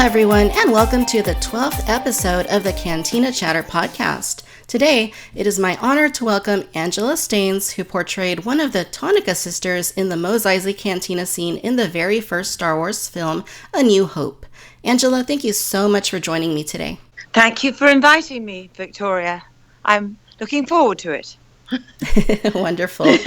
everyone, and welcome to the 12th episode of the Cantina Chatter Podcast. Today, it is my honor to welcome Angela Staines, who portrayed one of the Tonnika Sisters in the Mos Eisley Cantina scene in the very first Star Wars film, A New Hope. Angela, thank you so much for joining me today. Thank you for inviting me, Victoria. I'm looking forward to it. Wonderful.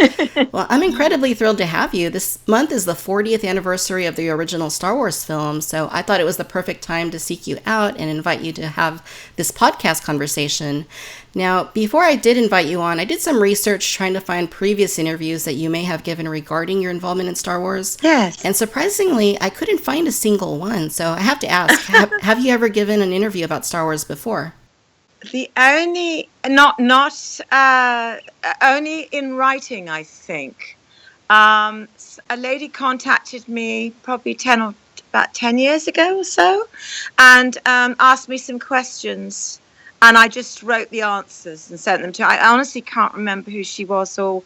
Well, I'm incredibly thrilled to have you. This month is the 40th anniversary of the original Star Wars film, so I thought it was the perfect time to seek you out and invite you to have this podcast conversation. Now, before I did invite you on, I did some research trying to find previous interviews that you may have given regarding your involvement in Star Wars. Yes. And surprisingly, I couldn't find a single one, so I have to ask, have you ever given an interview about Star Wars before? The only, only in writing, I think. A lady contacted me probably about 10 years ago or so, and asked me some questions, and I just wrote the answers and sent them to her. I honestly can't remember who she was or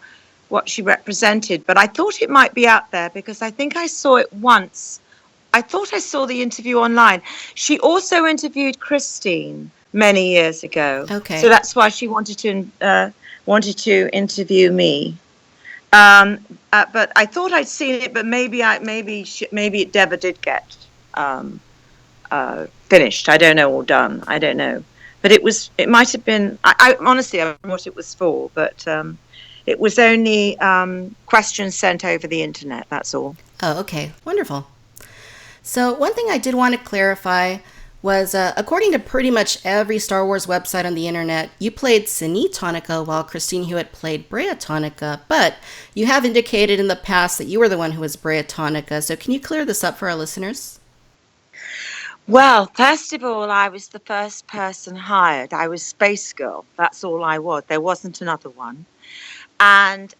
what she represented, but I thought it might be out there because I think I saw it once. I thought I saw the interview online. She also interviewed Christine many years ago. Okay. So that's why she wanted to interview me. But I thought I'd seen it, but maybe it never did get finished. I don't know, or done. I don't know. But it might have been. I honestly, I don't know what it was for, but it was only questions sent over the internet. That's all. Oh, okay, wonderful. So one thing I did want to clarify was, according to pretty much every Star Wars website on the internet, you played Cine Tonica while Christine Hewitt played Brea Tonica, but you have indicated in the past that you were the one who was Brea Tonica, so can you clear this up for our listeners? Well, first of all, I was the first person hired. I was Space Girl. That's all I was. There wasn't another one. And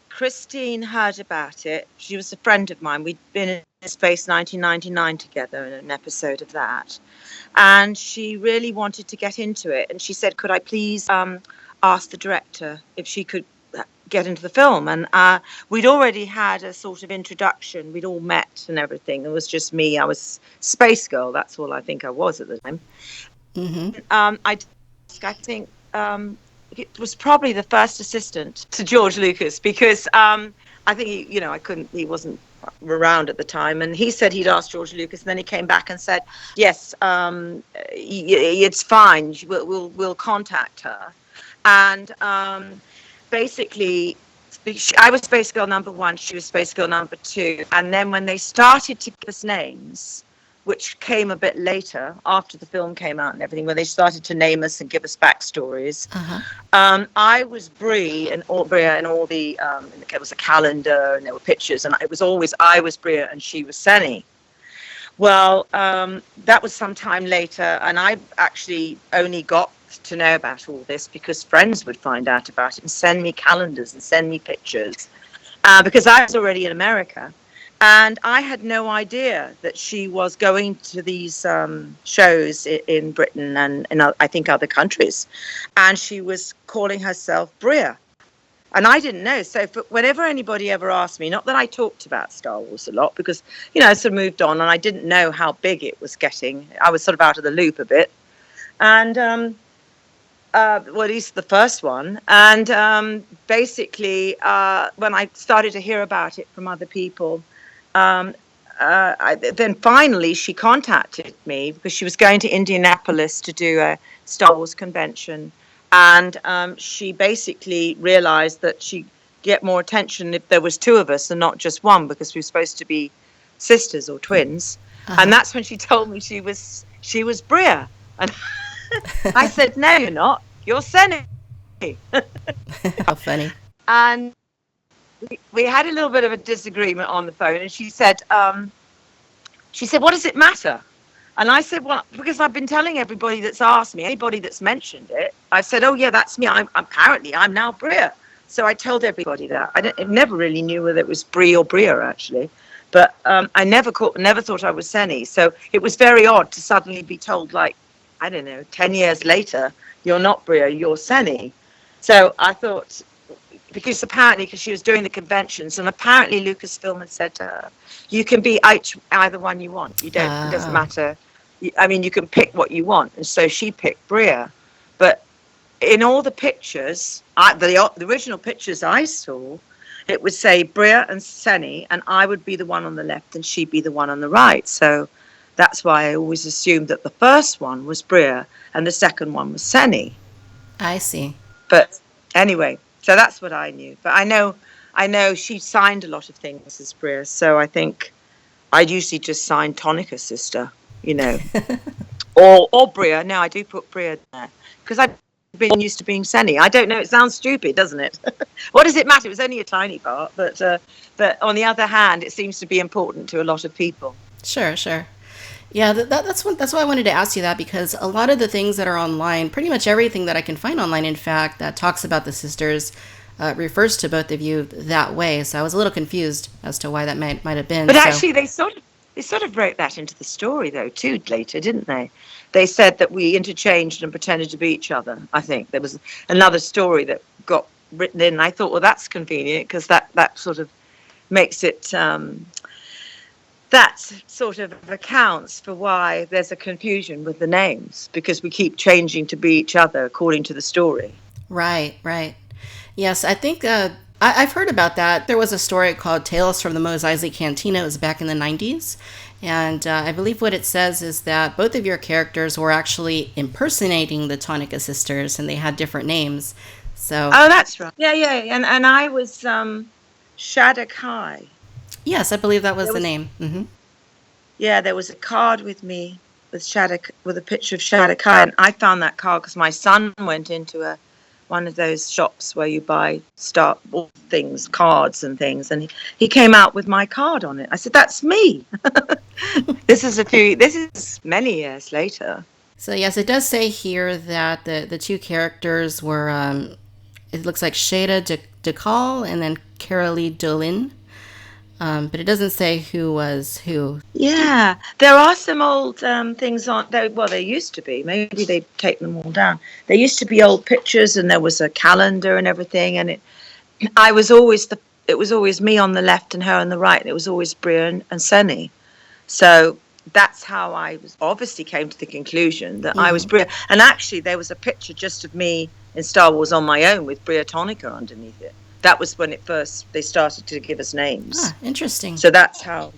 Christine heard about it. She was a friend of mine. We'd been in Space 1999 together in an episode of that. And she really wanted to get into it. And she said, could I please ask the director if she could get into the film? And we'd already had a sort of introduction. We'd all met and everything. It was just me. I was Space Girl. That's all I think I was at the time. Mm-hmm. I think it was probably the first assistant to George Lucas because I think he wasn't around at the time, and he said he'd asked George Lucas, and then he came back and said, yes, it's fine, we'll contact her. And basically I was Space Girl number 1, she was Space Girl number 2, and then when they started to give us names, which came a bit later after the film came out and everything, when they started to name us and give us backstories. Uh-huh. I was Brea and all the, there was a calendar and there were pictures, and it was always, I was Brea and she was Senny. Well, that was some time later, and I actually only got to know about all this because friends would find out about it and send me calendars and send me pictures, because I was already in America. And I had no idea that she was going to these shows in Britain and in, I think, other countries. And she was calling herself Brea. And I didn't know. So whenever anybody ever asked me, not that I talked about Star Wars a lot, because, I sort of moved on and I didn't know how big it was getting. I was sort of out of the loop a bit. And, well, at least the first one. And basically, when I started to hear about it from other people, then finally she contacted me because she was going to Indianapolis to do a Star Wars convention, and she basically realized that she'd get more attention if there was 2 of us and not just one, because we were supposed to be sisters or twins. Uh-huh. And that's when she told me she was Brea, and I said, no, you're not, you're Senny. How funny. And we had a little bit of a disagreement on the phone, and she said, what does it matter? And I said, well, because I've been telling everybody that's asked me, anybody that's mentioned it, I said, oh yeah, that's me. I'm now Brea. So I told everybody that. I never really knew whether it was Brea or Brea, actually. But I never thought I was Senny. So it was very odd to suddenly be told, like, I don't know, 10 years later, you're not Brea, you're Senny. So I thought, because she was doing the conventions, and apparently Lucasfilm had said to her, you can be either one you want. You don't. It doesn't matter I mean, you can pick what you want. And so she picked Bria. But in all the pictures, the original pictures I saw, it would say Bria and Senny, and I would be the one on the left and she'd be the one on the right. So that's why I always assumed that the first one was Bria and the second one was Senny. I see. But anyway, so that's what I knew. But I know she signed a lot of things as Bria, so I think I'd usually just sign Tonnika Sister, you know. or Bria. No, I do put Bria there because I've been used to being Senny. I don't know, it sounds stupid, doesn't it? What does it matter? It was only a tiny part, but on the other hand, it seems to be important to a lot of people. Sure. Yeah, that's why I wanted to ask you that, because a lot of the things that are online, pretty much everything that I can find online, in fact, that talks about the sisters refers to both of you that way. So I was a little confused as to why that might have been. But actually, they sort of wrote that into the story, though, too, later, didn't they? They said that we interchanged and pretended to be each other. I think there was another story that got written in. And I thought, well, that's convenient because that sort of makes it, that sort of accounts for why there's a confusion with the names, because we keep changing to be each other according to the story. Right. Yes, I think I've heard about that. There was a story called Tales from the Mos Eisley Cantina. It was back in the 90s. And I believe what it says is that both of your characters were actually impersonating the Tonnika Sisters, and they had different names. So. Oh, that's right. Yeah. And I was Shadakai. Yes, I believe that was the name. Mm-hmm. Yeah, there was a card with me with a picture of Shadakai, and I found that card because my son went into one of those shops where you buy things, cards and things, and he came out with my card on it. I said, "That's me." This is many years later. So yes, it does say here that the two characters were it looks like Shada DeCall and then Carolee Dolin. But it doesn't say who was who. Yeah, there are some old things on there. Well, there used to be. Maybe they've taken them all down. There used to be old pictures, and there was a calendar and everything. And it was always me on the left and her on the right. And it was always Bria and Senny. So that's how I obviously came to the conclusion that I was Bria. And actually, there was a picture just of me in Star Wars on my own with Bria Tonica underneath it. That was when they started to give us names. Ah, interesting. So that's how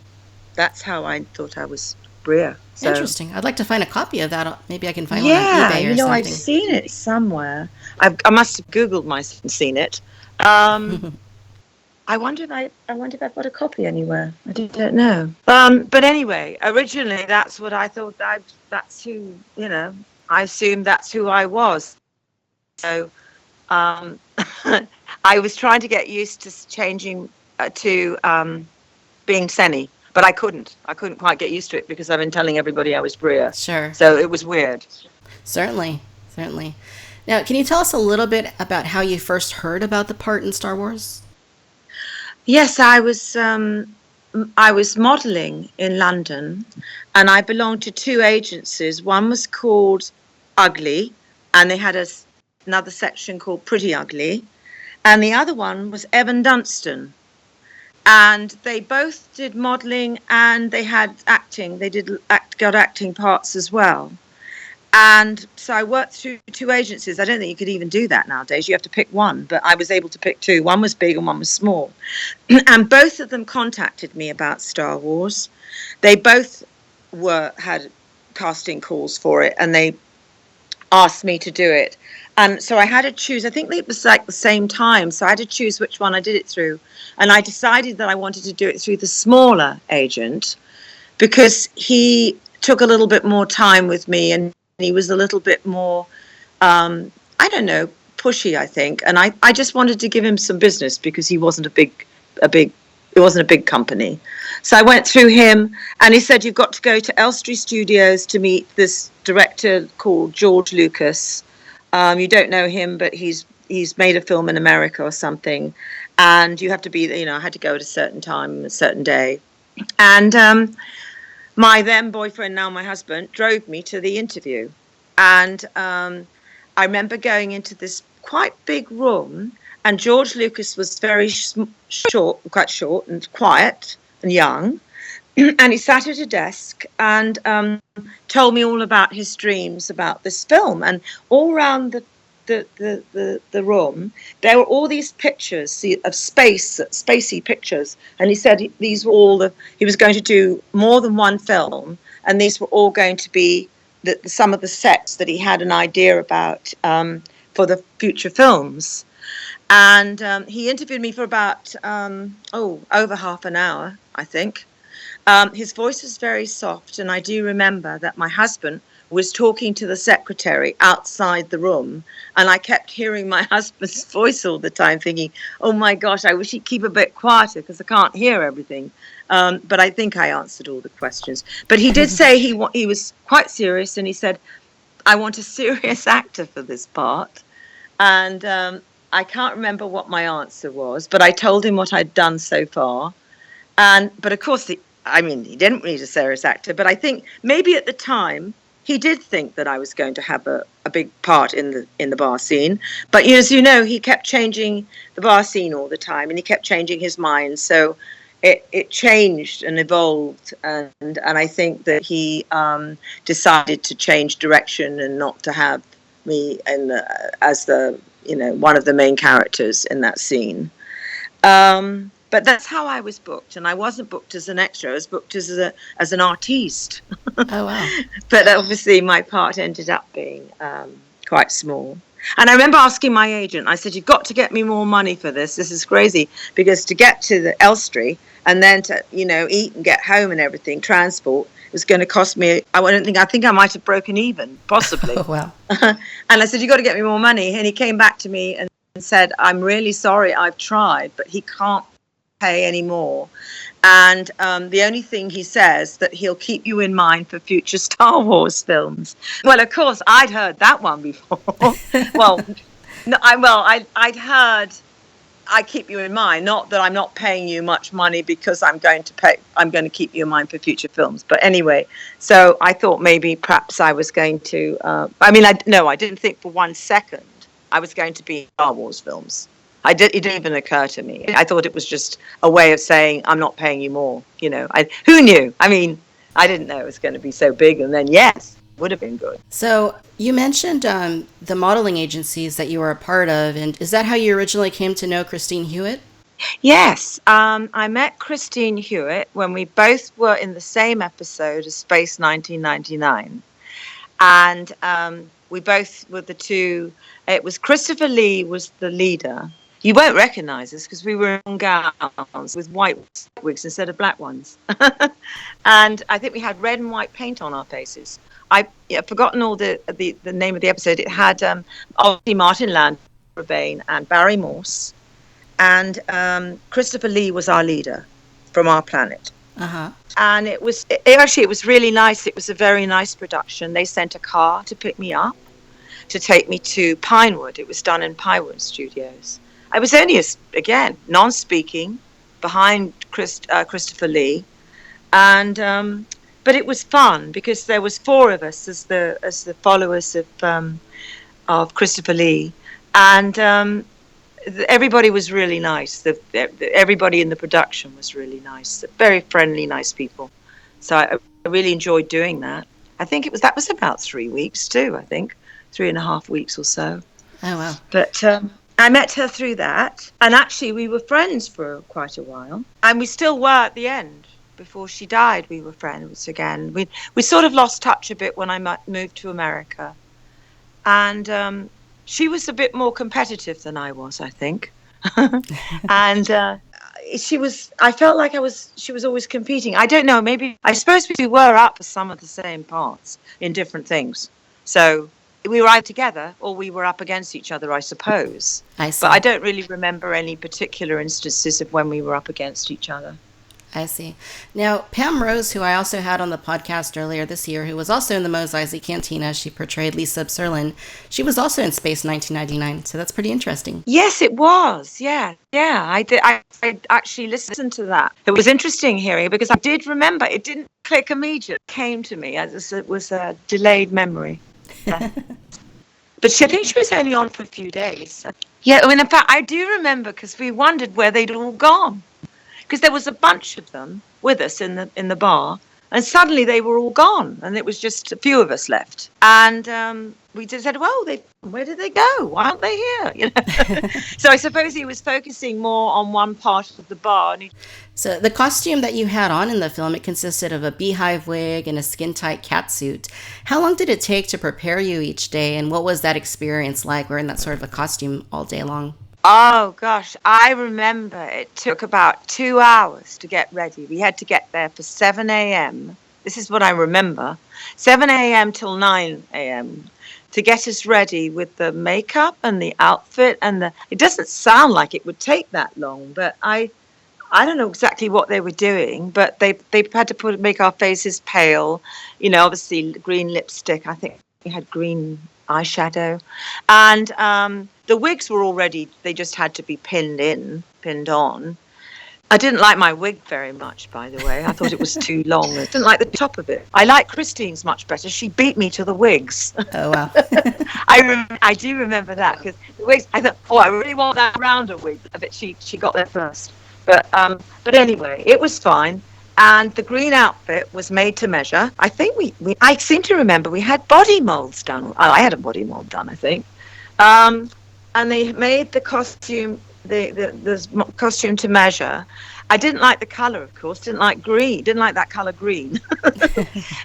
I thought I was Bria. So. Interesting. I'd like to find a copy of that. Maybe I can find one on eBay or something. I've seen it somewhere. I must have Googled myself and seen it. I wonder if I've got a copy anywhere. I don't know. But anyway, originally that's what I thought. That's who, I assumed that's who I was. So I was trying to get used to changing to being Senny, but I couldn't. I couldn't quite get used to it because I've been telling everybody I was Bria. Sure. So it was weird. Certainly. Now, can you tell us a little bit about how you first heard about the part in Star Wars? Yes, I was modelling in London, and I belonged to two agencies. One was called Ugly, and they had another section called Pretty Ugly, and the other one was Evan Dunstan. And they both did modelling, and they had acting. They got acting parts as well. And so I worked through two agencies. I don't think you could even do that nowadays. You have to pick one, but I was able to pick two. One was big and one was small. And both of them contacted me about Star Wars. They both had casting calls for it, and they asked me to do it. And so I had to choose. I think it was like the same time. So I had to choose which one I did it through. And I decided that I wanted to do it through the smaller agent because he took a little bit more time with me, and he was a little bit more, pushy, I think. And I just wanted to give him some business because he wasn't it wasn't a big company. So I went through him, and he said, you've got to go to Elstree Studios to meet this director called George Lucas. You don't know him, but he's made a film in America or something. And you have to be, I had to go at a certain time, a certain day. And my then boyfriend, now my husband, drove me to the interview. And I remember going into this quite big room, and George Lucas was very quite short and quiet and young. and he sat at a desk and told me all about his dreams about this film. And all around the room, there were all these pictures of spacey pictures. And he said these were all he was going to do more than one film, and these were all going to be some of the sets that he had an idea about for the future films. And he interviewed me for about over half an hour, I think. His voice was very soft, and I do remember that my husband was talking to the secretary outside the room, and I kept hearing my husband's voice all the time, thinking, oh my gosh, I wish he'd keep a bit quieter because I can't hear everything. But I think I answered all the questions. But he did say he was quite serious, and he said, I want a serious actor for this part. And I can't remember what my answer was, but I told him what I'd done so far. But of course, he didn't need a serious actor, but I think maybe at the time he did think that I was going to have a big part in the bar scene. But as you know, he kept changing the bar scene all the time, and he kept changing his mind. So it changed and evolved, and I think that he decided to change direction and not to have me as one of the main characters in that scene. But that's how I was booked, and I wasn't booked as an extra. I was booked as an artiste. Oh wow! But obviously, my part ended up being quite small. And I remember asking my agent. I said, "You've got to get me more money for this. This is crazy because to get to the Elstree and then to eat and get home and everything, transport was going to cost me. I think I might have broken even, possibly." Oh wow! And I said, "You've got to get me more money." And he came back to me and said, "I'm really sorry. I've tried, but he can't pay anymore, and the only thing he says that he'll keep you in mind for future Star Wars films." Well, of course, I'd heard that one before. I'd heard I keep you in mind, not that I'm not paying you much money because I'm going to keep you in mind for future films. But anyway, so I thought maybe perhaps I was going to. I didn't think for 1 second I was going to be in Star Wars films. It didn't even occur to me. I thought it was just a way of saying, I'm not paying you more. Who knew? I mean, I didn't know it was going to be so big. And then, yes, it would have been good. So you mentioned the modeling agencies that you were a part of. And is that how you originally came to know Christine Hewitt? Yes. I met Christine Hewitt when we both were in the same episode of Space 1999. And we both were the two. It was Christopher Lee was the leader. You won't recognize us because we were in gowns with white wigs instead of black ones. And I think we had red and white paint on our faces. I've forgotten all the name of the episode. It had obviously Martin Landry and Barry Morse. And Christopher Lee was our leader from our planet. Uh-huh. And it was really nice. It was a very nice production. They sent a car to pick me up, to take me to Pinewood. It was done in Pinewood Studios. I was only, again, non-speaking, behind Christopher Lee, and but it was fun because there was 4 of us as the followers of Christopher Lee, and everybody was really nice. Everybody in the production was really nice, very friendly, nice people. So I really enjoyed doing that. I think that was about 3 weeks too. I think 3.5 weeks or so. Oh wow! But I met her through that, and actually we were friends for quite a while, and we still were at the end. Before she died, we were friends again. We sort of lost touch a bit when I moved to America, and she was a bit more competitive than I was, I think. And I felt like she was always competing. I don't know, I suppose we were up for some of the same parts in different things. So we were either together or we were up against each other, I suppose. I see. But I don't really remember any particular instances of when we were up against each other. I see. Now, Pam Rose, who I also had on the podcast earlier this year, who was also in the Mos Eisley Cantina, she portrayed Lisa Serlin. She was also in Space 1999, so that's pretty interesting. Yes, it was. Yeah. I did. I actually listened to that. It was interesting hearing it because I did remember. It didn't click immediately. It came to me as it was a delayed memory. But I think she was only on for a few days. Yeah, in fact, I do remember because we wondered where they'd all gone. because there was a bunch of them with us in the bar. And suddenly they were all gone, and it was just a few of us left. And we just said, well, where did they go? Why aren't they here? You know? So I suppose he was focusing more on one part of the bar. So the costume that you had on in the film, it consisted of a beehive wig and a skin-tight catsuit. How long did it take to prepare you each day, and what was that experience like wearing that sort of a costume all day long? Oh, gosh, I remember it took about 2 hours to get ready. We had to get there for 7 a.m. This is what I remember. 7 a.m. till 9 a.m. to get us ready with the makeup and the outfit. It doesn't sound like it would take that long, but I don't know exactly what they were doing, but they had to make our faces pale. You know, obviously green lipstick. I think we had green eyeshadow. And the wigs were already, they just had to be pinned on. I didn't like my wig very much, by the way. I thought it was too long. I didn't like the top of it. I like Christine's much better. She beat me to the wigs. Oh, wow. I do remember that, because the wigs, I thought, I really want that rounder wig. But she got there first. But anyway, it was fine. And the green outfit was made to measure. I think I seem to remember we had body molds done. I had a body mold done, I think. And they made the costume, the costume to measure. I didn't like the color, of course. Didn't like that color green.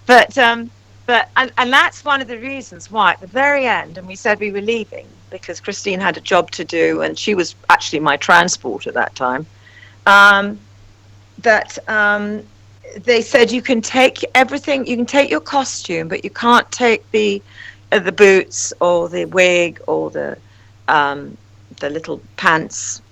But that's one of the reasons why at the very end, and we said we were leaving because Christine had a job to do, and she was actually my transport at that time. They said you can take everything, you can take your costume, but you can't take the boots or the wig or the little pants.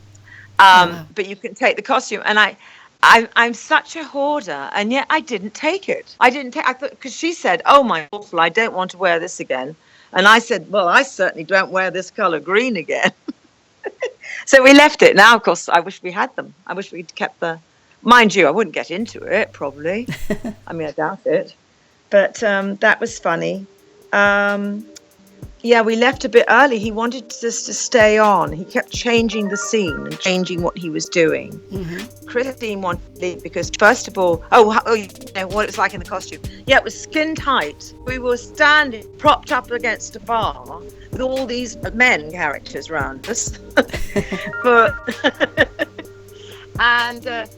But you can take the costume. And I'm such a hoarder, and yet I didn't take it. I thought, because she said, "Oh my awful, I don't want to wear this again." And I said, "Well, I certainly don't wear this color green again." So we left it. Now, of course, I wish we had them. I wish we'd kept the. Mind you, I wouldn't get into it, probably. I mean, I doubt it. But that was funny. Yeah, we left a bit early. He wanted us to stay on. He kept changing the scene and changing what he was doing. Mm-hmm. Christine wanted to leave because, first of all, you know what it's like in the costume. Yeah, it was skin tight. We were standing, propped up against a bar with all these men characters around us. And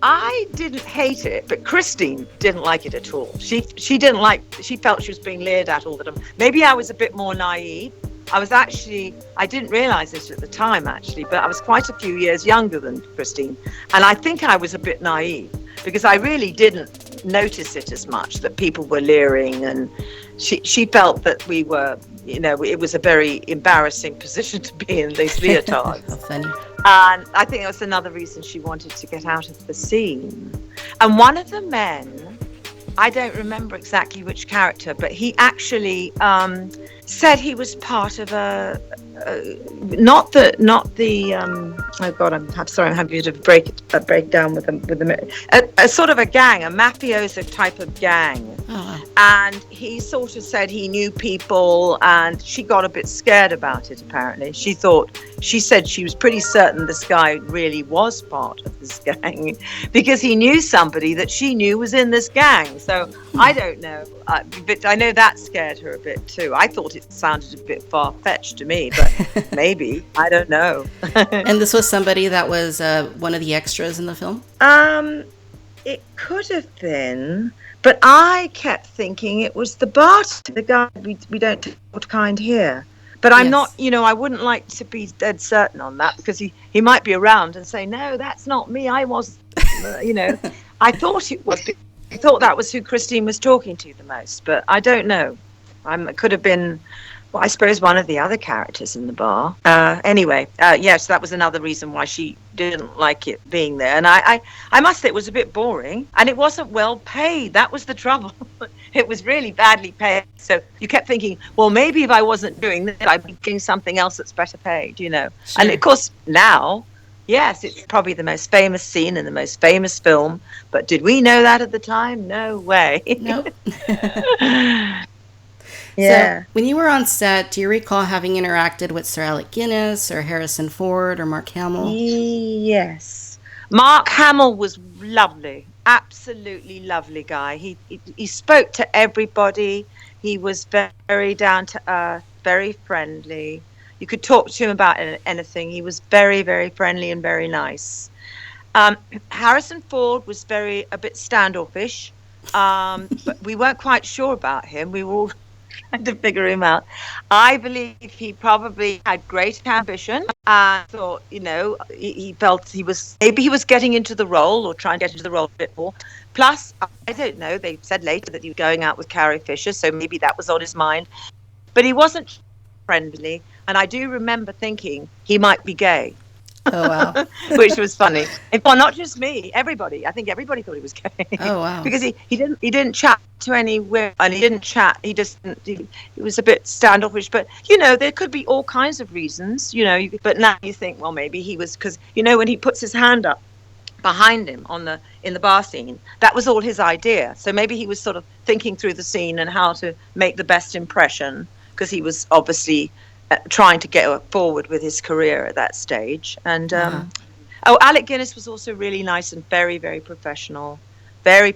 I didn't hate it, but Christine didn't like it at all. She felt she was being leered at all the time. Maybe I was a bit more naive. I didn't realize this at the time, actually, but I was quite a few years younger than Christine. And I think I was a bit naive because I really didn't notice it as much, that people were leering, and she felt that we were, you know, it was a very embarrassing position to be in, these leotards. How funny. And I think that was another reason she wanted to get out of the scene. And one of the men, I don't remember exactly which character, but he actually said he was part of a not the oh God, I'm sorry, I'm having to break down with a sort of a gang, a mafioso type of gang. Oh. And he sort of said he knew people, and she got a bit scared about it. Apparently, she said she was pretty certain this guy really was part of this gang because he knew somebody that she knew was in this gang. So I don't know, but I know that scared her a bit too. I thought it sounded a bit far-fetched to me, but maybe, I don't know. And this was somebody that was one of the extras in the film? It could have been, but I kept thinking it was the guy we don't take what kind here. But I'm not, you know, I wouldn't like to be dead certain on that because he might be around and say, no, that's not me. I was, you know, I thought it was. I thought that was who Christine was talking to the most, but I don't know. It could have been, well, I suppose one of the other characters in the bar. Anyway, yes, that was another reason why she didn't like it being there. And I must say it was a bit boring, and it wasn't well paid. That was the trouble. It was really badly paid. So you kept thinking, well, maybe if I wasn't doing this, I'd be doing something else that's better paid, you know. Sure. And of course, now, yes, it's probably the most famous scene in the most famous film. But did we know that at the time? No way. Nope. Yeah. So when you were on set, do you recall having interacted with Sir Alec Guinness or Harrison Ford or Mark Hamill? Yes. Mark Hamill was lovely, absolutely lovely guy. He spoke to everybody. He was very down to earth, very friendly. You could talk to him about anything. He was very, very friendly and very nice. Harrison Ford was a bit standoffish, but we weren't quite sure about him. We were all trying to figure him out. I believe he probably had great ambition and thought, he felt maybe he was getting into the role or trying to get into the role a bit more. Plus, I don't know, they said later that he was going out with Carrie Fisher, so maybe that was on his mind. But he wasn't friendly, and I do remember thinking he might be gay. Oh, wow. Which was funny. Well, not just me, everybody. I think everybody thought he was gay. Oh, wow. Because he didn't chat to any women, and he was a bit standoffish. But, there could be all kinds of reasons, but now you think, well, maybe he was, because, when he puts his hand up behind him in the bar scene, that was all his idea. So maybe he was sort of thinking through the scene and how to make the best impression, because he was obviously trying to get forward with his career at that stage. And Alec Guinness was also really nice and very, very professional, very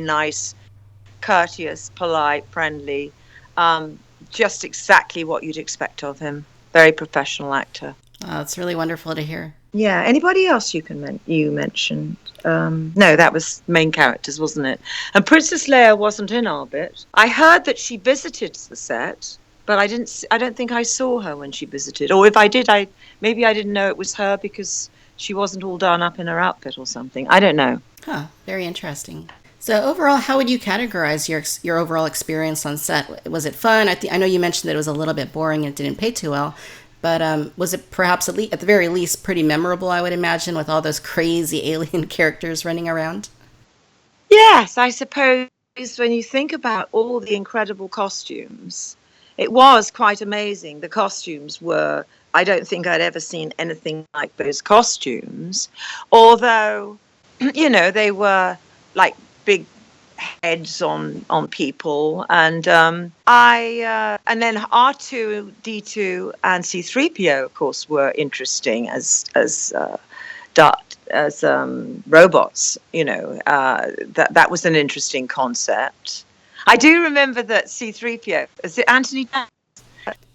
nice, courteous, polite, friendly, just exactly what you'd expect of him. Very professional actor. Oh, it's really wonderful to hear. Yeah. Anybody else you mentioned? No, that was main characters, wasn't it? And Princess Leia wasn't in our bit. I heard that she visited the set, but I don't think I saw her when she visited. Or if I did, maybe I didn't know it was her because she wasn't all done up in her outfit or something. I don't know. Huh, very interesting. So overall, how would you categorize your overall experience on set? Was it fun? I know you mentioned that it was a little bit boring and it didn't pay too well, but was it perhaps at the very least pretty memorable, I would imagine, with all those crazy alien characters running around? Yes, I suppose when you think about all the incredible costumes, it was quite amazing. The costumes were, I don't think I'd ever seen anything like those costumes, although, they were like big heads on people. And and then R2-D2 and C-3PO, of course, were interesting as robots. That was an interesting concept. I do remember that C-3PO, is it Anthony?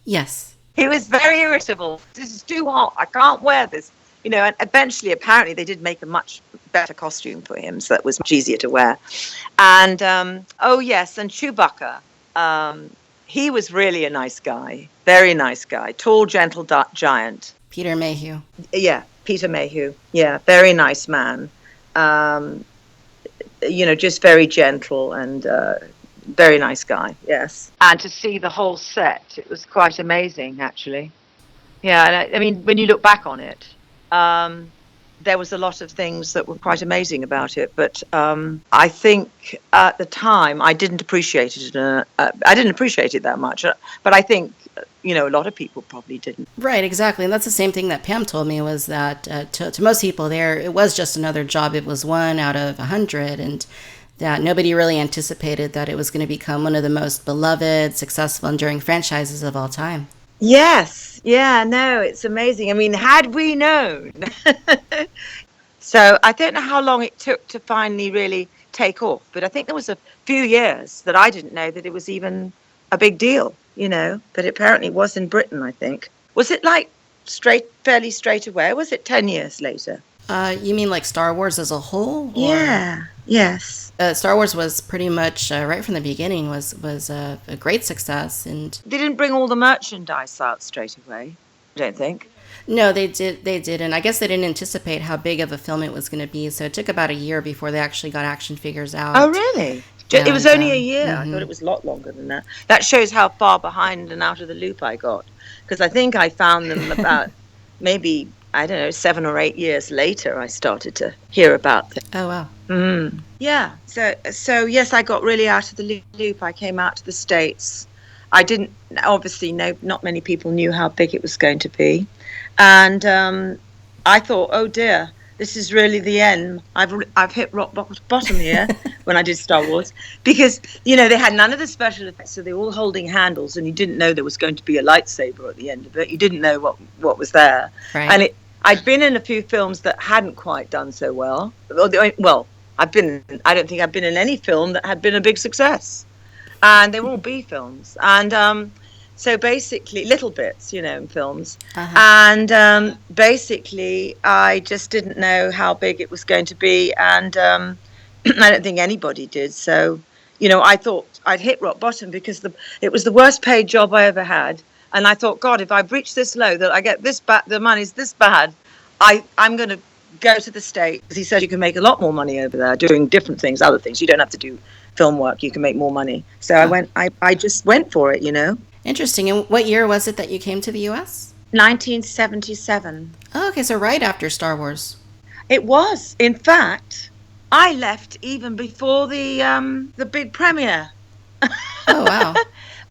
Yes. He was very irritable. This is too hot. I can't wear this. And eventually, apparently, they did make a much better costume for him, so that was much easier to wear. And, and Chewbacca, he was really a nice guy, very nice guy, tall, gentle giant. Peter Mayhew. Yeah, Peter Mayhew. Yeah, very nice man. Just very gentle and very nice guy, yes. And to see the whole set, it was quite amazing, actually. Yeah, and I mean, when you look back on it, there was a lot of things that were quite amazing about it. But I think at the time, I didn't appreciate it. I didn't appreciate it that much. But I think, a lot of people probably didn't. Right, exactly. And that's the same thing that Pam told me, was that to most people there, it was just another job. It was 1 out of 100. And that nobody really anticipated that it was going to become one of the most beloved, successful, enduring franchises of all time. Yes. Yeah, no, it's amazing. I mean, had we known. So I don't know how long it took to finally really take off, but I think there was a few years that I didn't know that it was even a big deal, but it apparently was in Britain, I think. Was it like fairly straight away? Or was it 10 years later? You mean like Star Wars as a whole? Or? Yeah. Yes. Star Wars was pretty much right from the beginning was a great success, and they didn't bring all the merchandise out straight away, I don't think. No, they didn't. I guess they didn't anticipate how big of a film it was going to be, so it took about a year before they actually got action figures out. Oh, really? It was only a year. Mm-hmm. I thought it was a lot longer than that. That shows how far behind and out of the loop I got, because I think I found them about maybe, I don't know, 7 or 8 years later, I started to hear about them. Oh, wow. Mm. Yeah. So yes, I got really out of the loop. I came out to the States. I didn't, obviously, not many people knew how big it was going to be. And I thought, oh dear, this is really the end. I've hit rock bottom here when I did Star Wars, because they had none of the special effects, so they were all holding handles, and you didn't know there was going to be a lightsaber at the end of it. You didn't know what was there, right. And I'd been in a few films that hadn't quite done so well. Well, I don't think I've been in any film that had been a big success. And they were all B films. And so basically, little bits, in films. Uh-huh. And basically, I just didn't know how big it was going to be. And I don't think anybody did. So, I thought I'd hit rock bottom because it was the worst paid job I ever had. And I thought, God, if I've reached this low, that I get this bad, the money's this bad, I'm going to go to the States. He said you can make a lot more money over there doing different things, other things. You don't have to do film work. You can make more money. So I just went for it, Interesting. And what year was it that you came to the U.S.? 1977. Oh, okay. So right after Star Wars. It was. In fact, I left even before the big premiere. Oh, wow.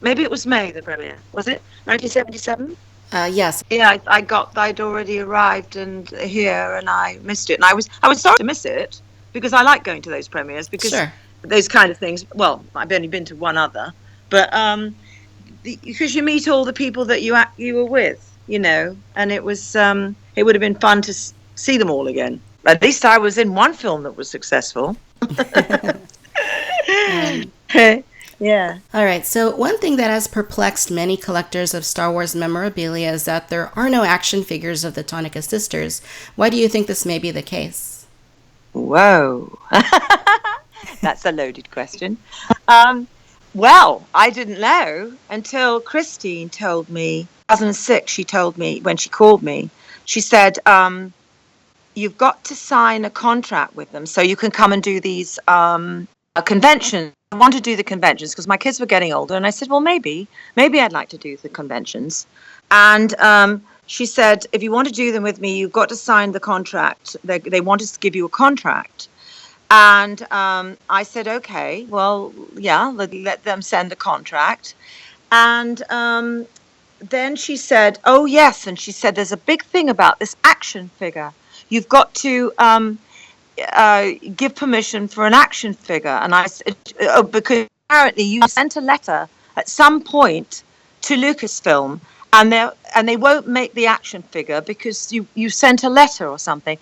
Maybe it was May, the premiere. Was it 1977? Yes. Yeah, I'd already arrived here, and I missed it. And I was sorry to miss it because I like going to those premieres because Sure. those kind of things. Well, I've only been to one other, but because you meet all the people that you were with, and it was it would have been fun to see them all again. At least I was in one film that was successful. Yeah. All right. So one thing that has perplexed many collectors of Star Wars memorabilia is that there are no action figures of the Tonnika Sisters. Why do you think this may be the case? Whoa. That's a loaded question. Well, I didn't know until Christine told me, 2006, she told me when she called me, she said, you've got to sign a contract with them so you can come and do these conventions. I want to do the conventions because my kids were getting older. And I said, well, maybe I'd like to do the conventions. And she said, if you want to do them with me, you've got to sign the contract. They want us to give you a contract. And I said, okay, well, yeah, let them send a contract. And then she said, oh, yes. And she said, there's a big thing about this action figure. You've got to give permission for an action figure. And I said, because apparently you sent a letter at some point to Lucasfilm, and they won't make the action figure because you sent a letter or something.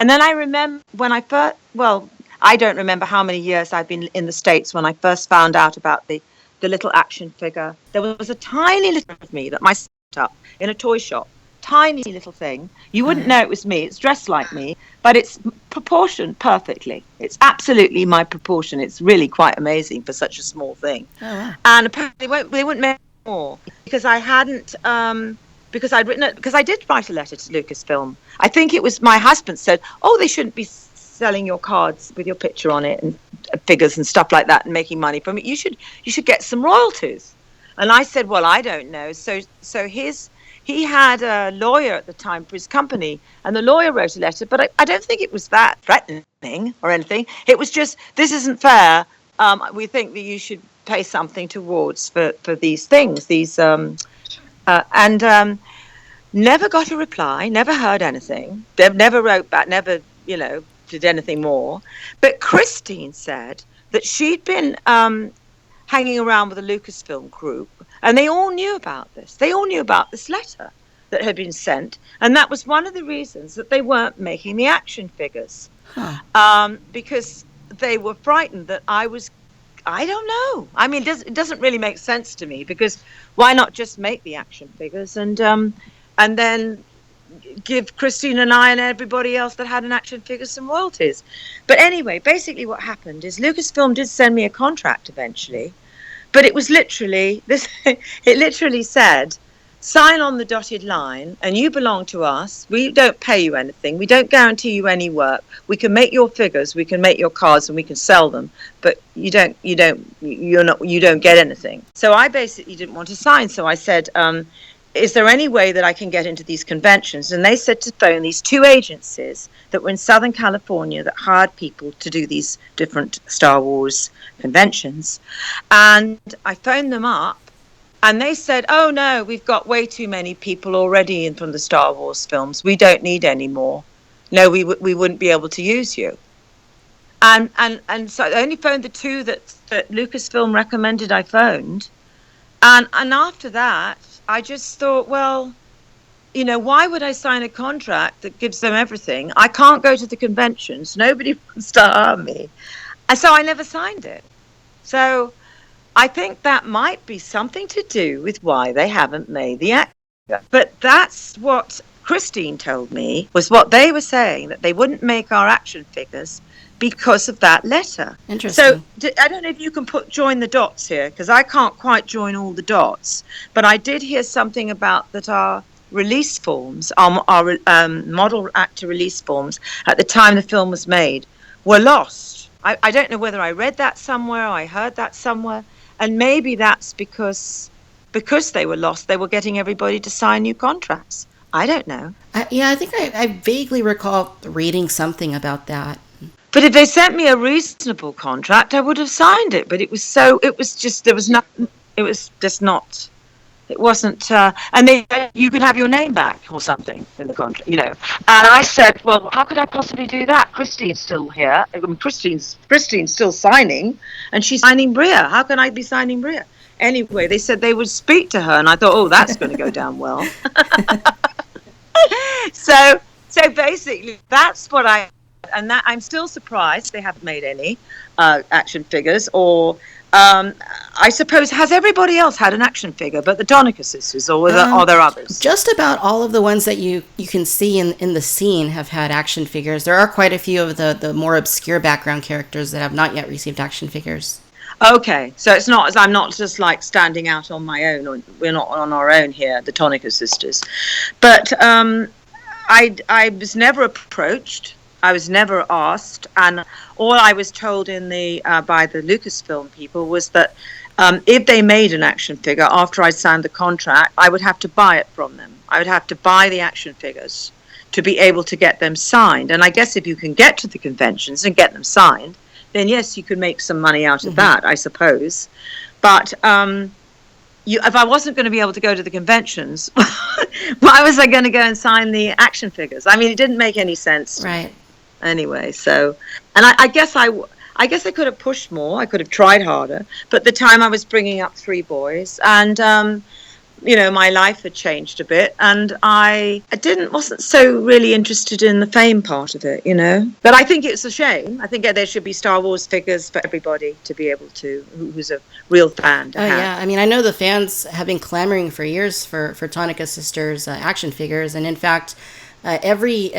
And then I remember when I first, well, I don't remember how many years I've been in the States when I first found out about the little action figure. There was a tiny little of me that I set up in a toy shop. Tiny little thing. You wouldn't know it was me. It's dressed like me, but it's proportioned perfectly. It's absolutely my proportion. It's really quite amazing for such a small thing. Oh, wow. And apparently they wouldn't make more because I hadn't because I did write a letter to Lucasfilm. I think it was my husband said, "Oh, they shouldn't be selling your cards with your picture on it and figures and stuff like that and making money from it. You should get some royalties." And I said, "Well, I don't know." So he had a lawyer at the time for his company, and the lawyer wrote a letter, but I don't think it was that threatening or anything. It was just, this isn't fair. We think that you should pay something towards for these things. Never got a reply, never heard anything. They never wrote back, never, did anything more. But Christine said that she'd been hanging around with the Lucasfilm group, and they all knew about this. They all knew about this letter that had been sent, and that was one of the reasons that they weren't making the action figures. Because they were frightened that I don't know. I mean, it doesn't really make sense to me, because why not just make the action figures and then give Christine and I and everybody else that had an action figure some royalties? But anyway, basically what happened is Lucasfilm did send me a contract eventually, but it was literally this. It literally said, sign on the dotted line and you belong to us. We don't pay you anything. We don't guarantee you any work. We can make your figures, we can make your cards, and we can sell them, but you don't get anything. So I basically didn't want to sign. So I said, is there any way that I can get into these conventions? And they said to phone these two agencies that were in Southern California that hired people to do these different Star Wars conventions. And I phoned them up, and they said, oh, no, we've got way too many people already in from the Star Wars films. We don't need any more. No, we wouldn't be able to use you. And so I only phoned the two that Lucasfilm recommended I phoned. And after that, I just thought, well, why would I sign a contract that gives them everything? I can't go to the conventions. Nobody wants to hire me. And so I never signed it. So I think that might be something to do with why they haven't made the action. But that's what Christine told me, was what they were saying, that they wouldn't make our action figures because of that letter. Interesting. So I don't know if you can join the dots here, because I can't quite join all the dots. But I did hear something about that our release forms, our model actor release forms at the time the film was made were lost. I don't know whether I read that somewhere or I heard that somewhere. And maybe that's because they were lost, they were getting everybody to sign new contracts. I don't know. I think I vaguely recall reading something about that. But if they sent me a reasonable contract, I would have signed it. But it was it wasn't, and you can have your name back or something in the contract, And I said, well, how could I possibly do that? Christine's still here. I mean, Christine's still signing, and she's signing Bria. How can I be signing Bria? Anyway, they said they would speak to her, and I thought, oh, that's going to go down well. So basically, that's what I'm still surprised they haven't made any action figures, or I suppose, has everybody else had an action figure but the Tonnika Sisters, or are there others? Just about all of the ones that you can see in the scene have had action figures. There are quite a few of the more obscure background characters that have not yet received action figures. Okay, so I'm not just like standing out on my own, or we're not on our own here, the Tonnika Sisters. But I was never approached. I was never asked, and all I was told by the Lucasfilm people was that if they made an action figure after I signed the contract, I would have to buy it from them. I would have to buy the action figures to be able to get them signed. And I guess if you can get to the conventions and get them signed, then yes, you could make some money out of that, I suppose. But if I wasn't going to be able to go to the conventions, why was I going to go and sign the action figures? I mean, it didn't make any sense. Right. Anyway, so, and I guess I could have pushed more. I could have tried harder. But at the time I was bringing up 3 boys, and my life had changed a bit, and I wasn't so really interested in the fame part of it, But I think it's a shame. I think there should be Star Wars figures for everybody to be able to, who's a real fan. Yeah. I mean, I know the fans have been clamoring for years for Tonnika Sisters action figures, and in fact, every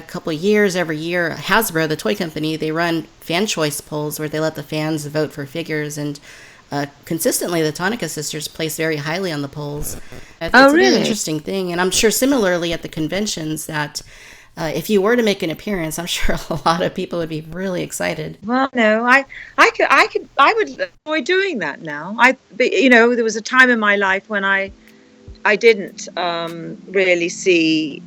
couple of years, every year, Hasbro, the toy company, they run fan choice polls where they let the fans vote for figures, and consistently the Tonnika Sisters place very highly on the polls. It's a very interesting thing, and I'm sure similarly at the conventions that if you were to make an appearance, I'm sure a lot of people would be really excited. Well, no, I would enjoy doing that now. There was a time in my life when I didn't really see.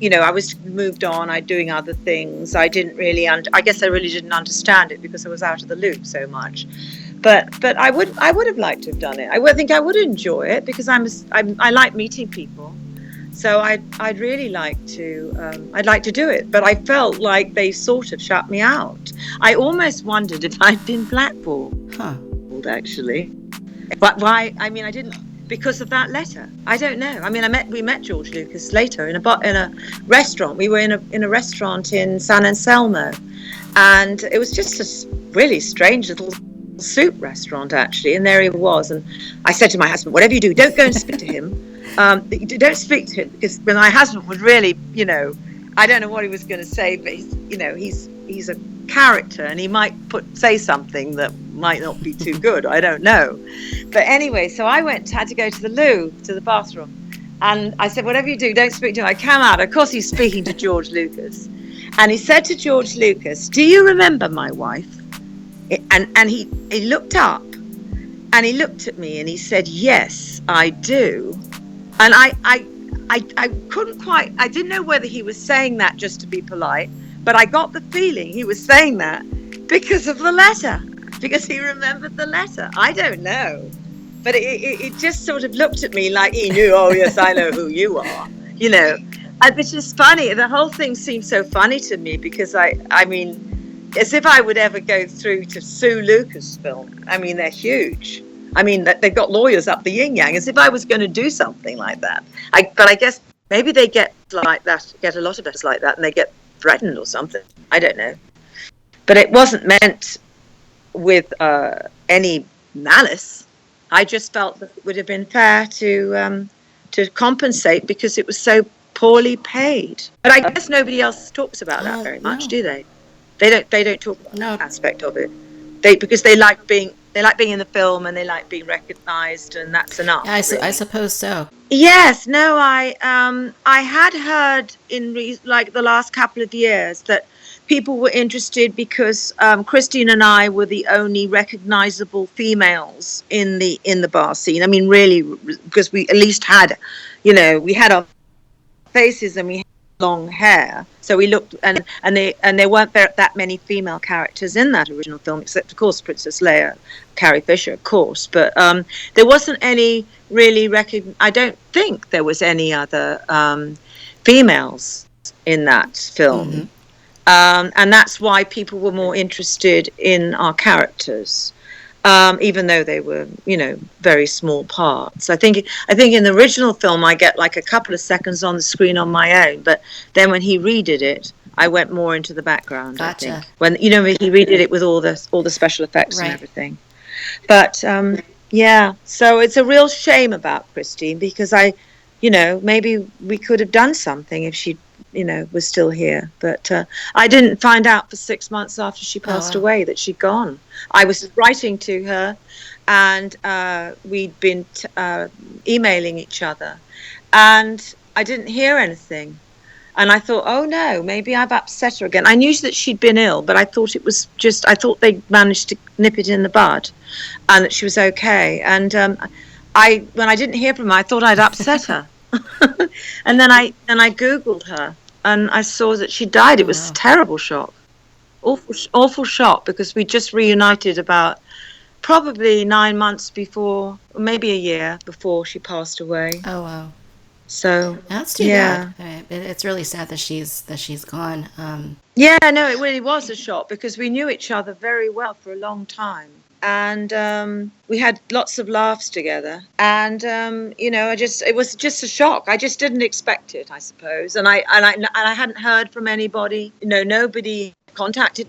I was moved on. I doing other things. I didn't really. I guess I really didn't understand it because I was out of the loop so much. But I would have liked to have done it. I think I would enjoy it because I like meeting people. So I'd really like to. I'd like to do it. But I felt like they sort of shut me out. I almost wondered if I'd been blackballed. Actually. But why? I mean, I didn't. Because of that letter, I don't know. I mean, we met George Lucas later in a restaurant. We were in a restaurant in San Anselmo, and it was just a really strange little soup restaurant actually. And there he was, and I said to my husband, "Whatever you do, don't go and speak to him. Don't speak to him," because my husband was really, I don't know what he was going to say, but he's a character, and he might say something that might not be too good. I don't know. But anyway, so I had to go to the loo, to the bathroom, and I said, "Whatever you do, don't speak to him." I came out. Of course, he's speaking to George Lucas, and he said to George Lucas, "Do you remember my wife?" And he looked up, and he looked at me, and he said, "Yes, I do." And I couldn't quite. I didn't know whether he was saying that just to be polite, but I got the feeling he was saying that because of the letter. Because he remembered the letter. I don't know. But it just sort of looked at me like he knew, "Oh, yes, I know who you are." And it's just funny. The whole thing seems so funny to me because I mean, as if I would ever go through to sue Lucasfilm. I mean, they're huge. I mean, they've got lawyers up the yin-yang, as if I was going to do something like that. But I guess Maybe they get like that, get a lot of letters like that, and they get threatened or something. I don't know. But it wasn't meant with any malice. I just felt that it would have been fair to compensate because it was so poorly paid. But I guess nobody else talks about that very much, do they? They don't talk about that aspect of it. Because they like being in the film and they like being recognised, and that's enough. Yeah, I suppose so. Yes, no, I had heard in the last couple of years that people were interested because Christine and I were the only recognisable females in the bar scene. I mean, really, because we at least had, we had our faces and we had long hair, so we looked, and there weren't that many female characters in that original film, except of course Princess Leia, Carrie Fisher, of course, but there wasn't any really I don't think there was any other females in that film, and that's why people were more interested in our characters. Even though they were, very small parts. I think in the original film I get like a couple of seconds on the screen on my own, but then when he redid it, I went more into the background. Gotcha. I think when he redid it with all the special effects and everything. But yeah, so it's a real shame about Christine because maybe we could have done something if she was still here, but I didn't find out for 6 months after she passed away that she'd gone. I was writing to her, and we'd been emailing each other, and I didn't hear anything, and I thought, oh no, maybe I've upset her again. I knew that she'd been ill, but I thought I thought they'd managed to nip it in the bud, and that she was okay, and when I didn't hear from her, I thought I'd upset her. And then I Googled her and I saw that she died. It was a terrible shock, awful shock, because we just reunited about probably 9 months before, or maybe a year before she passed away. Oh wow! So that's too bad. It's really sad that she's gone. Yeah, no, it really was a shock because we knew each other very well for a long time. And we had lots of laughs together, and it was just a shock. I just didn't expect it, I suppose, and I hadn't heard from anybody. Nobody contacted,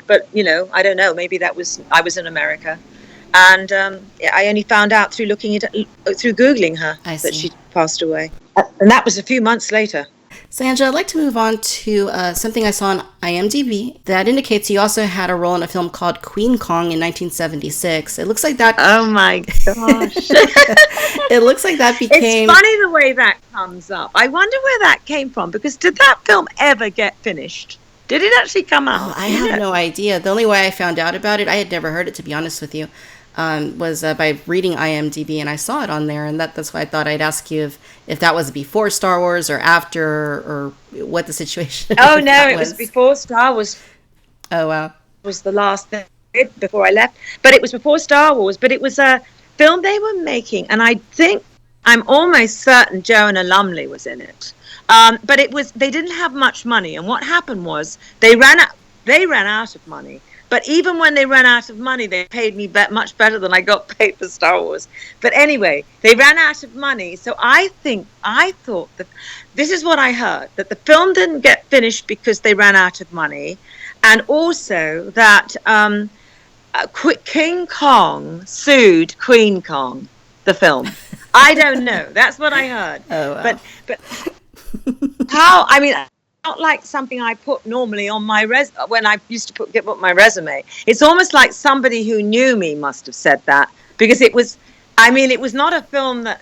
but I don't know. Maybe I was in America, and I only found out through through Googling her that she passed away, and that was a few months later. Sandra, I'd like to move on to something I saw on IMDb that indicates you also had a role in a film called Queen Kong in 1976. It looks like that... Oh my gosh. It looks like that became... It's funny the way that comes up. I wonder where that came from, because did that film ever get finished? Did it actually come out? I have no idea. The only way I found out about it, I had never heard it, to be honest with you, was by reading IMDb, and I saw it on there, and that's why I thought I'd ask you if that was before Star Wars or after, or what the situation. Oh no, it was before Star Wars. Oh wow, it was the last thing before I left, but it was before Star Wars. But it was a film they were making, and I'm almost certain Joanna Lumley was in it. But they didn't have much money, and what happened was they ran out of money. But even when they ran out of money, they paid me much better than I got paid for Star Wars. But anyway, they ran out of money. So I thought that, this is what I heard, that the film didn't get finished because they ran out of money. And also that King Kong sued Queen Kong, the film. I don't know. That's what I heard. Oh, wow. But how, I mean... not like something I put normally on my when I used to put my resume. It's almost like somebody who knew me must have said that, because it was not a film that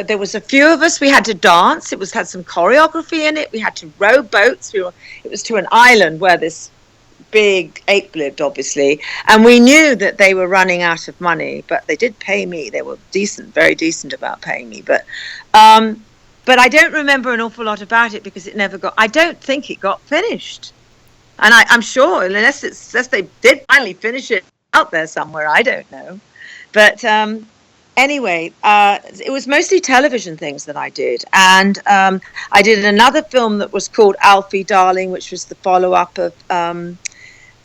there was a few of us. We had to dance. It had some choreography in it. We had to row boats. It was to an island where this big ape lived, obviously, and we knew that they were running out of money, but they did pay me. They were very decent about paying me, but I don't remember an awful lot about it because I don't think it got finished, and I'm sure unless they did finally finish it out there somewhere, I don't know, but anyway, it was mostly television things that I did, and I did another film that was called Alfie Darling, which was the follow-up of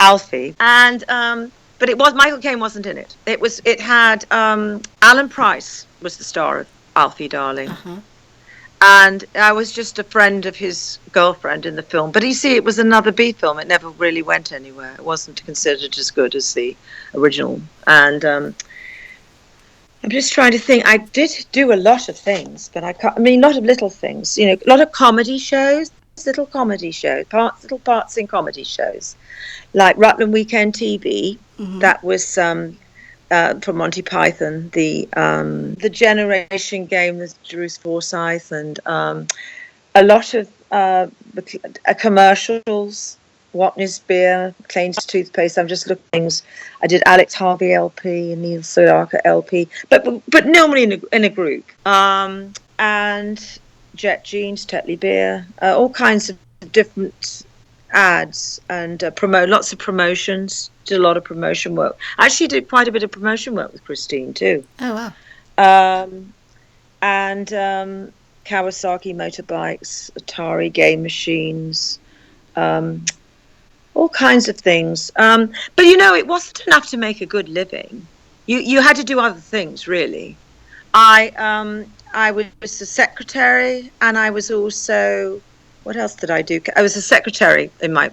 Alfie, and but Michael Caine wasn't in it. It had Alan Price was the star of Alfie Darling. Uh-huh. And I was just a friend of his girlfriend in the film. But you see, it was another B film. It never really went anywhere. It wasn't considered as good as the original. And I'm just trying to think. I did do a lot of things, but I mean, a lot of little things. You know, a lot of comedy shows, little comedy shows, little parts in comedy shows, like Rutland Weekend TV. Mm-hmm. That was from Monty Python, the Generation Game with Drew Forsyth, and a lot of commercials. Watney's Beer, Clean's Toothpaste. I'm just looking at things. I did Alex Harvey LP and Neil Sedaka LP, but normally in a group. And Jet Jeans, Tetley Beer, all kinds of different ads and lots of promotions. Did a lot of promotion work. I actually did quite a bit of promotion work with Christine too. Oh wow. And Kawasaki motorbikes, Atari game machines. All kinds of things. But, you know, it wasn't enough to make a good living. You had to do other things, really. I was a secretary, and I was also, what else did I do? I was a secretary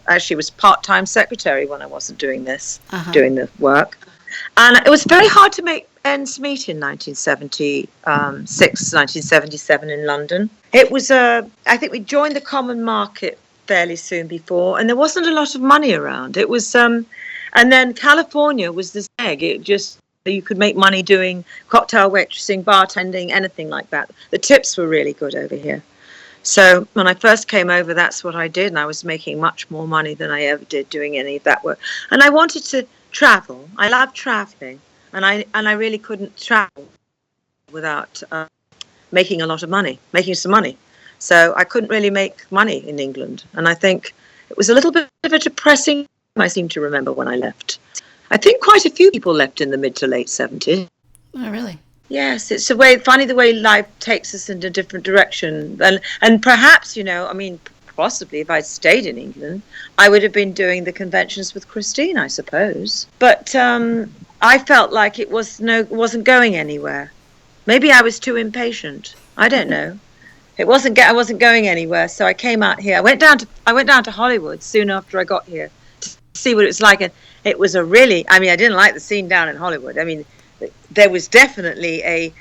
actually was part-time secretary when I wasn't doing this, doing the work. And it was very hard to make ends meet in 1976, 1977 in London. It was, I think we joined the common market fairly soon before, and there wasn't a lot of money around. It was and then California was this egg. It just, you could make money doing cocktail waitressing, bartending, anything like that. The tips were really good over here. So when I first came over, that's what I did, and I was making much more money than I ever did doing any of that work. And I wanted to travel. I love traveling, and I really couldn't travel without making some money. So I couldn't really make money in England. And I think it was a little bit of a depressing, I seem to remember, when I left. I think quite a few people left in the mid to late 70s. Oh, really? Yes, it's funny the way life takes us in a different direction. And perhaps, you know, I mean, possibly if I'd stayed in England, I would have been doing the conventions with Christine, I suppose. But I felt like it wasn't going anywhere. Maybe I was too impatient. I don't know. I wasn't going anywhere, so I came out here. I went down to Hollywood soon after I got here to see what it was like, and it was I didn't like the scene down in Hollywood. I mean, there was definitely a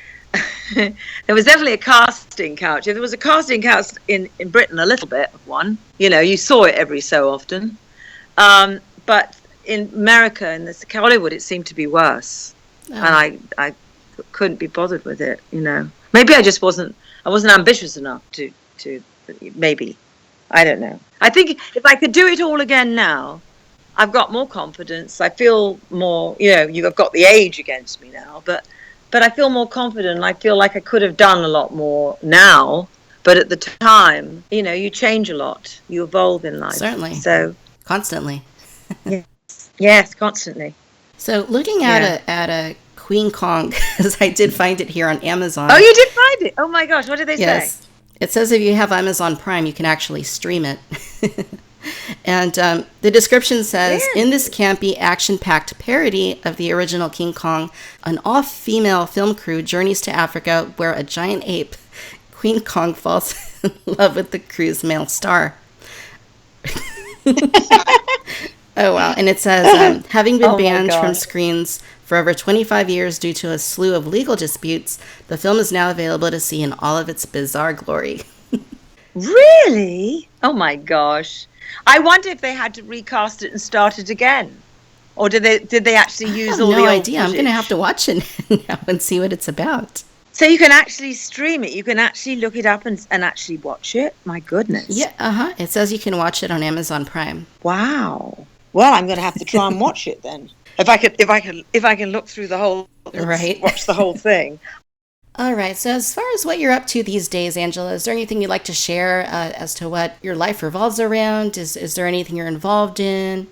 casting couch. There was a casting couch in Britain, a little bit of one. You know, you saw it every so often, but in America, in this Hollywood, it seemed to be worse, and I couldn't be bothered with it. You know, maybe I just wasn't ambitious enough to maybe. I don't know. I think if I could do it all again now, I've got more confidence. I feel more, you know, you've got the age against me now, but I feel more confident. I feel like I could have done a lot more now, but at the time, you know, you change a lot. You evolve in life. Certainly. So constantly. Yes, constantly. So looking at a Queen Kong, because I did find it here on Amazon. Oh, you did find it? Oh my gosh, what did they say? Yes. It says if you have Amazon Prime, you can actually stream it. And the description says, in this campy, action-packed parody of the original King Kong, an all-female film crew journeys to Africa where a giant ape, Queen Kong, falls in love with the crew's male star. Oh, wow. And it says, having been banned from screens for over 25 years due to a slew of legal disputes, the film is now available to see in all of its bizarre glory. Really? Oh, my gosh. I wonder if they had to recast it and start it again. Or did they actually use all the old idea. footage? I'm going to have to watch it now and see what it's about. So you can actually stream it. You can actually look it up and actually watch it. My goodness. Yeah, It says you can watch it on Amazon Prime. Wow. Well, I'm going to have to try and watch it then. If I can look through the whole, right, watch the whole thing. All right. So as far as what you're up to these days, Angela, is there anything you'd like to share as to what your life revolves around? Is there anything you're involved in?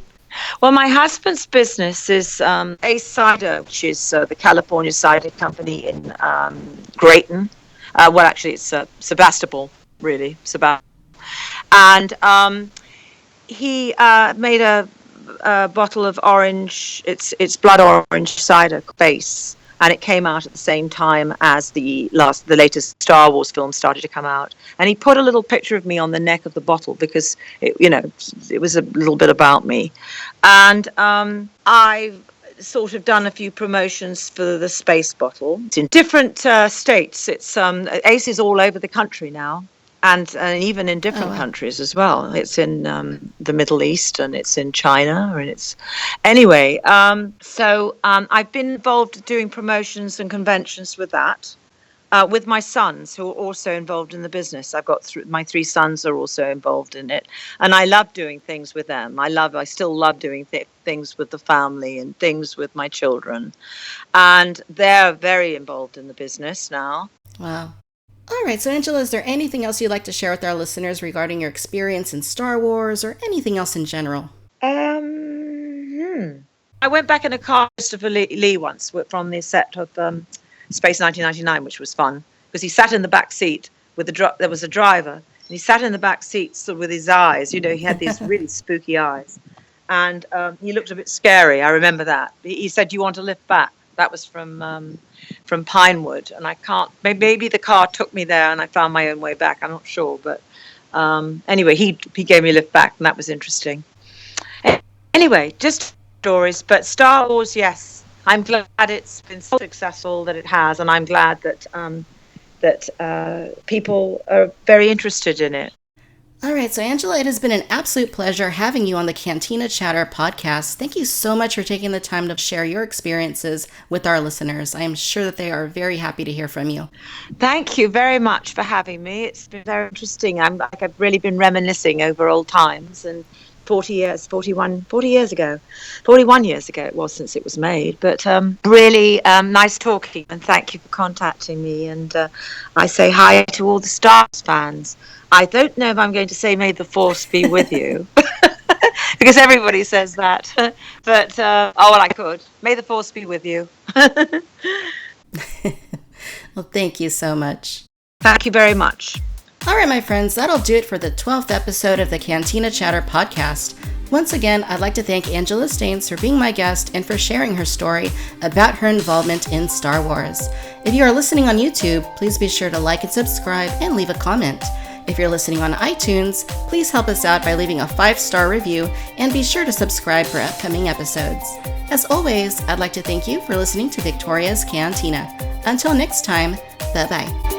Well, my husband's business is Ace Cider, which is the California Cider Company in Grayton. Well, actually, it's Sebastopol, really, Sebastopol. And he made a bottle of orange. It's blood orange cider base and it came out at the same time as the latest Star Wars film started to come out. And he put a little picture of me on the neck of the bottle because it was a little bit about me. And I've sort of done a few promotions for the space bottle. It's in different states. It's Ace is all over the country now. And even in different countries as well. It's in the Middle East, and it's in China, and it's anyway. So I've been involved doing promotions and conventions with that, with my sons who are also involved in the business. I've got my 3 sons are also involved in it, and I love doing things with them. I still love doing things with the family and things with my children, and they're very involved in the business now. Wow. All right, so Angela, is there anything else you'd like to share with our listeners regarding your experience in Star Wars or anything else in general? I went back in a car with Christopher Lee once from the set of Space 1999, which was fun, because he sat in the back seat there was a driver, and he sat in the back seat sort of with his eyes, he had these really spooky eyes, and he looked a bit scary. I remember that. He said, "Do you want to lift back?" That was from Pinewood, and I can't. Maybe the car took me there, and I found my own way back. I'm not sure, but anyway, he gave me a lift back, and that was interesting. Anyway, just stories, but Star Wars, yes, I'm glad it's been so successful that it has, and I'm glad that people are very interested in it. All right, so Angela, it has been an absolute pleasure having you on the Cantina Chatter podcast. Thank you so much for taking the time to share your experiences with our listeners. I am sure that they are very happy to hear from you. Thank you very much for having me. It's been very interesting. I've really been reminiscing over old times, and 41 years ago it was since it was made. But really nice talking, and thank you for contacting me. And I say hi to all the Star Wars fans. I don't know if I'm going to say "May the Force be with you," because everybody says that. But I could. May the Force be with you. Well, thank you so much. Thank you very much. All right, my friends, that'll do it for the 12th episode of the Cantina Chatter podcast. Once again, I'd like to thank Angela Staines for being my guest and for sharing her story about her involvement in Star Wars. If you are listening on YouTube, please be sure to like and subscribe and leave a comment. If you're listening on iTunes, please help us out by leaving a 5-star review and be sure to subscribe for upcoming episodes. As always, I'd like to thank you for listening to Victoria's Cantina. Until next time, bye-bye.